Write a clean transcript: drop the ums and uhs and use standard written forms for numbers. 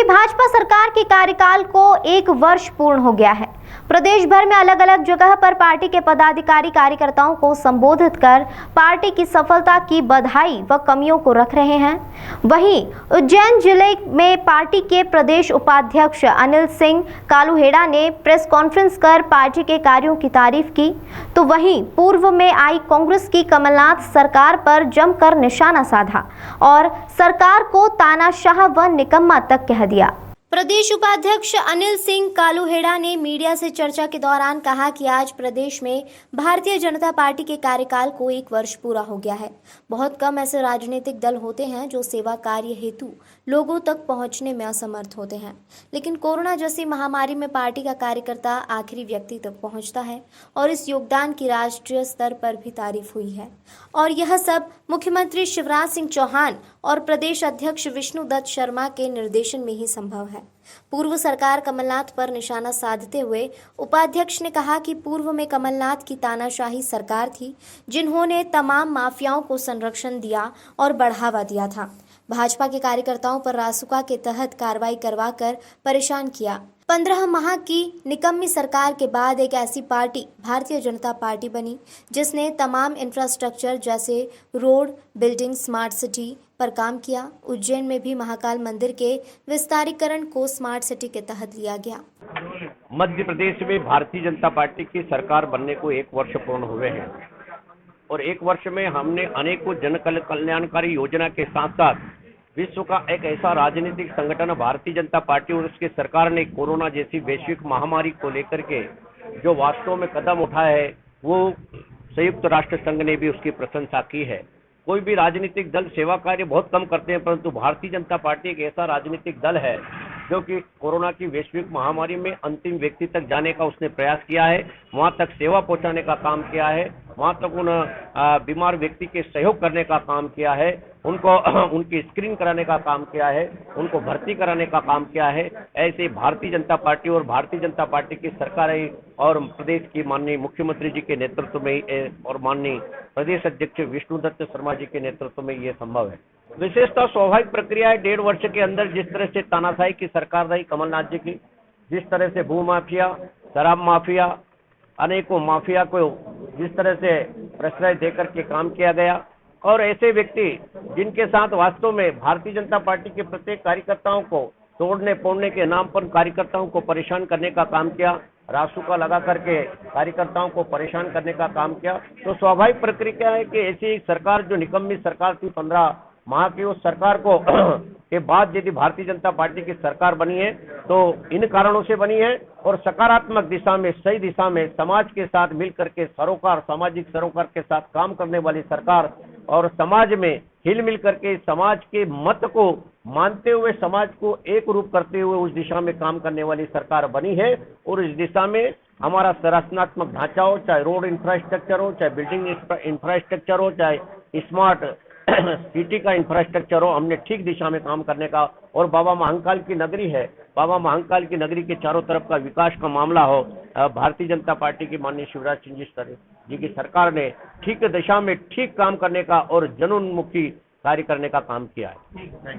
भाजपा सरकार के कार्यकाल को 1 वर्ष पूर्ण हो गया है। प्रदेश भर में अलग अलग जगह पर पार्टी के पदाधिकारी कार्यकर्ताओं को संबोधित कर पार्टी की सफलता की बधाई व कमियों को रख रहे हैं। वहीं उज्जैन जिले में पार्टी के प्रदेश उपाध्यक्ष अनिल सिंह कालूहेड़ा ने प्रेस कॉन्फ्रेंस कर पार्टी के कार्यों की तारीफ की, तो वहीं पूर्व में आई कांग्रेस की कमलनाथ सरकार पर जमकर निशाना साधा और सरकार को तानाशाह व निकम्मा तक कह दिया। प्रदेश उपाध्यक्ष अनिल सिंह कालूहेड़ा ने मीडिया से चर्चा के दौरान कहा कि आज प्रदेश में भारतीय जनता पार्टी के कार्यकाल को 1 वर्ष पूरा हो गया है। बहुत कम ऐसे राजनीतिक दल होते हैं जो सेवा कार्य हेतु लोगों तक पहुंचने में असमर्थ होते हैं, लेकिन कोरोना जैसी महामारी में पार्टी का कार्यकर्ता आखिरी व्यक्ति तक पहुंचता है और इस योगदान की राष्ट्रीय स्तर पर भी तारीफ हुई है। और यह सब मुख्यमंत्री शिवराज सिंह चौहान और प्रदेश अध्यक्ष विष्णुदत्त शर्मा के निर्देशन में ही संभव है। पूर्व सरकार कमलनाथ पर निशाना साधते हुए उपाध्यक्ष ने कहा कि पूर्व में कमलनाथ की तानाशाही सरकार थी, जिन्होंने तमाम माफियाओं को संरक्षण दिया और बढ़ावा दिया था। भाजपा के कार्यकर्ताओं पर रासुका के तहत कार्रवाई करवाकर परेशान किया। 15 माह की निकम्मी सरकार के बाद एक ऐसी पार्टी भारतीय जनता पार्टी बनी जिसने तमाम इंफ्रास्ट्रक्चर जैसे रोड, बिल्डिंग, स्मार्ट सिटी पर काम किया। उज्जैन में भी महाकाल मंदिर के विस्तारीकरण को स्मार्ट सिटी के तहत लिया गया। मध्य प्रदेश में भारतीय जनता पार्टी की सरकार बनने को 1 वर्ष पूर्ण हुए हैं और 1 वर्ष में हमने अनेकों जन कल्याणकारी योजना के साथ साथ विश्व का एक ऐसा राजनीतिक संगठन भारतीय जनता पार्टी और उसकी सरकार ने कोरोना जैसी वैश्विक महामारी को लेकर के जो वास्तव में कदम उठाया है, वो संयुक्त राष्ट्र संघ ने भी उसकी प्रशंसा की है। कोई भी राजनीतिक दल सेवा कार्य बहुत कम करते हैं, परंतु भारतीय जनता पार्टी एक ऐसा राजनीतिक दल है जो कि कोरोना की वैश्विक महामारी में अंतिम व्यक्ति तक जाने का उसने प्रयास किया है, वहां तक सेवा पहुंचाने का काम किया है, वहां तक उन बीमार व्यक्ति के सहयोग करने का काम किया है, उनको उनकी स्क्रीनिंग कराने का काम किया है, उनको भर्ती कराने का काम किया है। ऐसे भारतीय जनता पार्टी और भारतीय जनता पार्टी की सरकार और प्रदेश की माननीय मुख्यमंत्री जी के नेतृत्व में और माननीय प्रदेश अध्यक्ष विष्णुदत्त शर्मा जी के नेतृत्व में ये संभव है। विशेषतः स्वाभाविक प्रक्रिया है। 1.5 वर्ष के अंदर जिस तरह से तानाशाही की सरकार रही कमलनाथ जी की, जिस तरह से भू माफिया, शराब माफिया, अनेकों माफिया को जिस तरह से प्रश्रय देकर के काम किया गया और ऐसे व्यक्ति जिनके साथ वास्तव में भारतीय जनता पार्टी के प्रत्येक कार्यकर्ताओं को तोड़ने फोड़ने के नाम पर कार्यकर्ताओं को परेशान करने का काम किया, रासुका लगा करके कार्यकर्ताओं को परेशान करने का काम किया, तो स्वाभाविक प्रक्रिया है कि ऐसी सरकार जो निकम्मी सरकार थी 15 माह की, उस सरकार को के बाद यदि भारतीय जनता पार्टी की सरकार बनी है तो इन कारणों से बनी है और सकारात्मक दिशा में, सही दिशा में समाज के साथ मिलकर के सरोकार, सामाजिक सरोकार के साथ काम करने वाली सरकार और समाज में हिल मिल करके समाज के मत को मानते हुए समाज को एक रूप करते हुए उस दिशा में काम करने वाली सरकार बनी है। और इस दिशा में हमारा संरचनात्मक ढांचा हो, चाहे रोड इंफ्रास्ट्रक्चर हो, चाहे बिल्डिंग इंफ्रास्ट्रक्चर हो, चाहे स्मार्ट सिटी का इंफ्रास्ट्रक्चर हो, हमने ठीक दिशा में काम करने का और बाबा महाकाल की नगरी है, बाबा महाकाल की नगरी के चारों तरफ का विकास का मामला हो, भारतीय जनता पार्टी की माननीय शिवराज सिंह जी की सरकार ने ठीक दिशा में ठीक काम करने का और जनोन्मुखी कार्य करने का काम किया है।